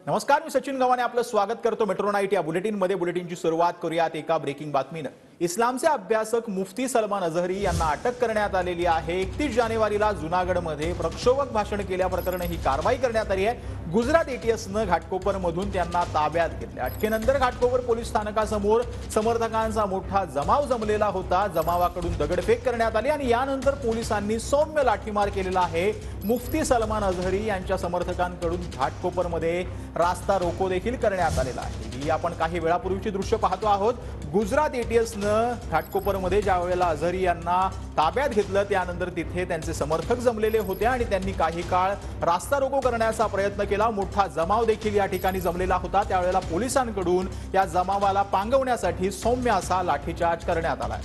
नमस्कार, मी सचिन गव्हाणे आपलं स्वागत करतो मेट्रो नाईट या बुलेटिनमध्ये। बुलेटिनची सुरुवात करूयात एका ब्रेकिंग बातमीनं। इस्लामचे अभ्यासक मुफ्ती सलमान अझहरी यांना अटक करण्यात आलेली आहे। 31 जानेवारीला जुनागडमध्ये प्रक्षोभक भाषण केल्याप्रकरणी ही कारवाई करण्यात आली आहे। गुजरात एटीएसनं घाटकोपरमधून त्यांना ताब्यात घेतले। अटकेनंतर घाटकोपर पोलीस स्थानकासमोर समर्थकांचा मोठा जमाव जमलेला होता। जमावाकडून दगडफेक करण्यात आली आणि यानंतर पोलिसांनी सौम्य लाठीमार केलेला आहे। मुफ्ती सलमान अझहरी यांच्या समर्थकांकडून घाटकोपरमध्ये रास्ता रोको देखील करण्यात आलेला आहे। ही आपण काही वेळापूर्वीची दृश्य पाहतो आहोत। गुजरात एटीएसनं घाटकोपरमध्ये ज्या वेळेला अझहरी यांना ताब्यात घेतलं त्यानंतर तिथे त्यांचे समर्थक जमलेले होते आणि त्यांनी काही काळ रास्ता रोको करण्याचा प्रयत्न केला। मोठा जमाव देखील या ठिकाणी जमलेला होता। त्यावेळेला पोलिसांकडून या जमावाला पांगवण्यासाठी सौम्य असा लाठीचार्ज करण्यात आला।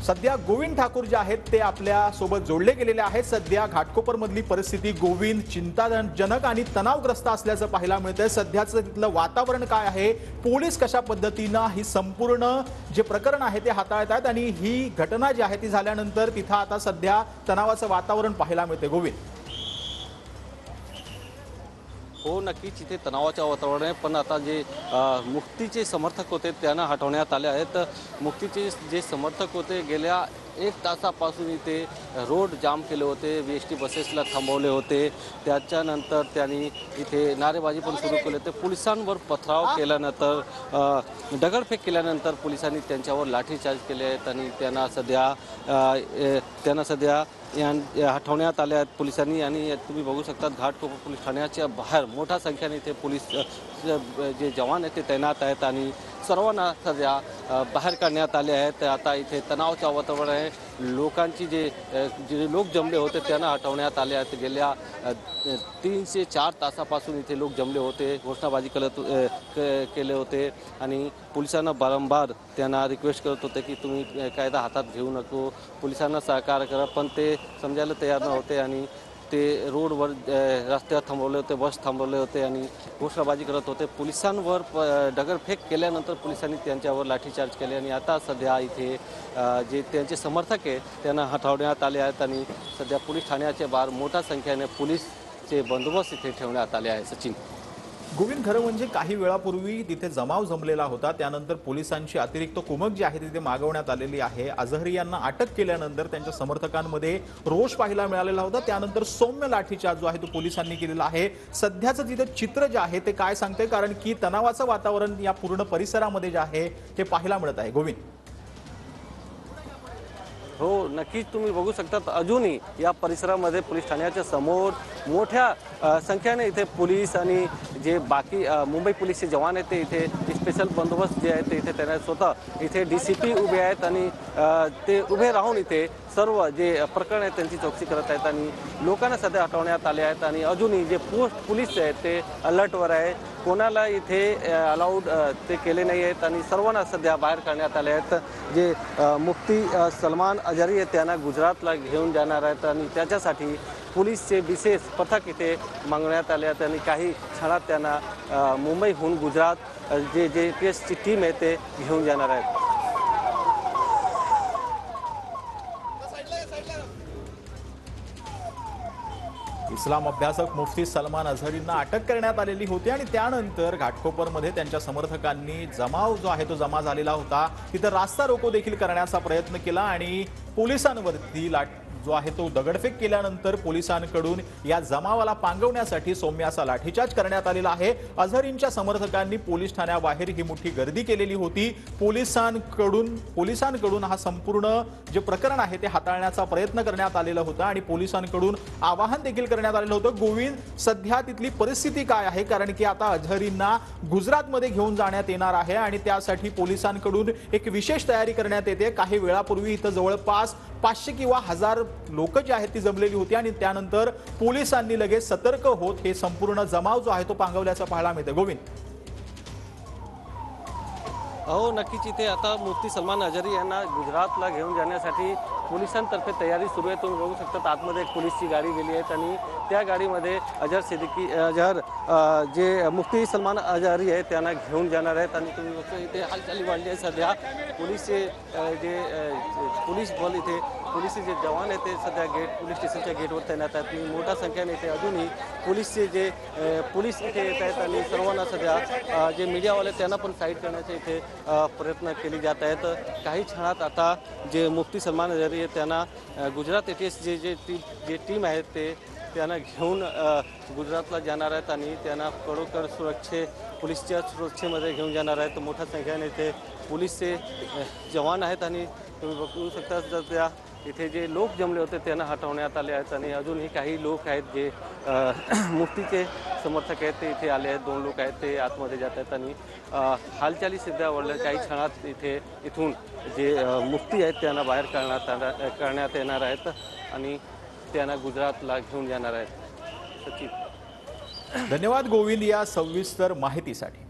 सध्या गोविंद ठाकूर जे आहेत ते आपल्या सोबत जोडले गेलेले आहेत। सध्या घाटकोपर मधली परिस्थिती गोविंद चिंताजनक आणि तणावग्रस्त असल्याचं पाहायला मिळतंय। सध्याचं तिथलं वातावरण काय आहे, पोलीस कशा पद्धतीने ही संपूर्ण जे प्रकरण आहे ते हाताळत आहेत आणि ही घटना जी आहे ती झाल्यानंतर तिथं आता सध्या तणावाचं वातावरण पाहायला मिळते। गोविंद, हो नक्कीच इथे तणावाचं वातावरण आहे, पण आता जे मुफ्तीचे समर्थक होते त्यांना हटवण्यात आले आहेत। मुफ्तीचे जे समर्थक होते गेल्या 1 तासापासून इथे रोड जाम केले होते, VST बसेसला थांबवले होते। त्याच्यानंतर त्यांनी इथे नारेबाजी पण सुरू केली होती। पोलिसांवर पथराव केल्यानंतर दगडफेक केल्यानंतर पोलिसांनी त्यांच्यावर लाठीचार्ज केले आहेत आणि त्यांना सध्या हटवण्यात आले आहेत पोलिसांनी। आणि तुम्ही बघू शकता घाटकोपर पोलीस ठाण्याच्या बाहेर मोठ्या संख्येने इथे पोलीस जे जवान आहेत ते तैनात आहेत आणि सर्वांना सध्या बाहेर काढण्यात आले आहेत। आता इथे तणावाचं वातावरण आहे। लोकांची जे लोक जमले होते त्यांना हटवण्यात आले आहेत। गेल्या 3 ते 4 तासापासून इथे लोक जमले होते, घोषणाबाजी केले होते आणि पोलिसांना वारंवार त्यांना रिक्वेस्ट करत होते की तुम्ही कायदा हातात घेऊ नको, पोलिसांना सहकार्य करा, पण ते समजायला तयार नव्हते आणि ते रोडवर रस्त्यावर थांबवले होते, बस थांबवले होते आणि घोषणाबाजी करत होते। पोलिसांवर दगडफेक केल्यानंतर पोलिसांनी त्यांच्यावर लाठीचार्ज केले आणि आता सध्या इथे जे त्यांचे समर्थक आहे त्यांना हटवण्यात आले आहेत आणि सध्या पोलीस ठाण्याच्या बाहेर मोठ्या संख्येने पोलीसचे बंदोबस्त इथे ठेवण्यात आले आहे। सचिन, गोविंद, खरं म्हणजे काही वेळापूर्वी तिथे जमाव जमलेला होता, त्यानंतर पोलिसांची अतिरिक्त कुमक जी आहे तिथे मागवण्यात आलेली आहे। अझहरी यांना अटक केल्यानंतर त्यांच्या समर्थकांमध्ये रोष पाहायला मिळालेला होता। त्यानंतर सौम्य लाठीचार्ज जो आहे तो पोलिसांनी केलेला आहे। सध्याचं तिथे चित्र जे आहे ते काय सांगते, कारण की तणावाचं वातावरण या पूर्ण परिसरामध्ये जे आहे ते पाहायला मिळत आहे। गोविंद, हो नक्कीच तुम्ही बघू शकता अजूनही या परिसरामध्ये पोलीस ठाण्याच्या समोर मोठ्या संख्येने इथे पोलीस आणि जे बाकी मुंबई पोलीसचे जवान आहेत ते इथे स्पेशल बंदोबस्त जे आहे ते इथे त्यांना स्वतः इथे DCP उभे आहेत आणि ते उभे राहून इथे सर्व जे प्रकरण आहेत त्यांची चौकशी करत आहेत आणि लोकांना सध्या हटवण्यात आले आहेत आणि अजूनही जे पोलीस आहेत ते अलर्टवर आहे, कोणाला इथे अलाउड ते केले नाही आहेत आणि सर्वांना सध्या बाहेर काढण्यात आले आहेत। जे मुफ्ती सलमान अझहरी आहेत त्यांना गुजरातला घेऊन जाणार आहेत आणि त्याच्यासाठी पोलीसचे विशेष पथक इथे मागवण्यात आले आहेत आणि काही क्षणात त्यांना मुंबईहून गुजरात जे ATSची टीम आहे ते घेऊन जाणार आहेत। इस्लाम अभ्यासक मुफ्ती सलमान अझहरींना अटक करण्यात आलेली होती आणि त्यानंतर घाटकोपरमध्ये त्यांच्या समर्थकांनी जमाव जो आहे तो जमा झालेला होता। तिथं रास्ता रोको देखील करण्याचा प्रयत्न केला आणि पोलिसांवरती जो आहे तो दगडफेक केल्यानंतर पोलिसांकडून या जमावाला पांगवण्यासाठी सौम्य असा लाठीचार्ज करण्यात आलेला आहे। अझहरींच्या समर्थकांनी पोलीस ठाण्याबाहेर ही मोठी गर्दी केलेली होती। पोलिसांकडून हा संपूर्ण जे प्रकरण आहे ते हाताळण्याचा प्रयत्न करण्यात आलेला होता आणि पोलिसांकडून आवाहन देखील करण्यात आलेलं होतं। गोविंद, सध्या तिथली परिस्थिती काय आहे, कारण की आता अझहरींना गुजरातमध्ये घेऊन जाण्यात येणार आहे आणि त्यासाठी पोलिसांकडून एक विशेष तयारी करण्यात येते। काही वेळापूर्वी इथं जवळपास 500 किंवा 1000 लोक जी आहेत ती जमलेली होती आणि त्यानंतर पोलिसांनी लगेच सतर्क होत हे संपूर्ण जमाव जो आहे तो पांगवल्याचं पाहायला मिळतं। गोविंद, हो नक्कीच इथे आता मुफ्ती सलमान अझहरी यांना गुजरातला घेऊन जाण्यासाठी पोलिसांतर्फे तयारी सुरू आहे। तुम्ही बघू शकता आतमध्ये एक पोलीसची गाडी गेली आहे आणि त्या गाडीमध्ये अझहर जे मुफ्ती सलमान अझहरी आहे त्यांना घेऊन जाणार आहेत आणि तुम्ही बघता इथे हालचाली वाढली आहे। सध्या पोलीसचे जे पोलीस बल इथे पोलीस जे जवान आहेत ते सध्या पोलीस स्टेशनच्या गेटवर तैनात आहेत आणि मोठ्या संख्येने इथे अजूनही पोलीसचे जे पोलीस इथे येत आहेत आणि सर्वांना सध्या जे मीडियावाले त्यांना पण साईड करण्याचे इथे प्रयत्न केले जात आहेत। काही क्षणात आता जे मुफ्ती सलमान अजहरी आहेत त्यांना गुजरात ATS जे टीम आहे ते त्यांना घेऊन गुजरातला जाणार आहेत आणि त्यांना कडोकड पोलीसच्या सुरक्षेमध्ये घेऊन जाणार आहेत। मोठ्या संख्येने इथे पोलीसचे जवान आहेत आणि तुम्ही बघू शकता त्या इथे जे लोक जमले होते त्यांना हटवण्यात आले आहेत आणि अजूनही काही लोक आहेत जे मुफ्तीचे समर्थक आहेत ते इथे आले आहेत। 2 लोक आहेत ते आतमध्ये जात आहेत आणि हालचाली सध्या वाढल्या। काही क्षणात इथून जे मुफ्ती आहेत त्यांना बाहेर करण्यात येणार आहेत आणि त्यांना गुजरातला घेऊन जाणार आहेत। सचिन, धन्यवाद गोविंद या सविस्तर माहितीसाठी।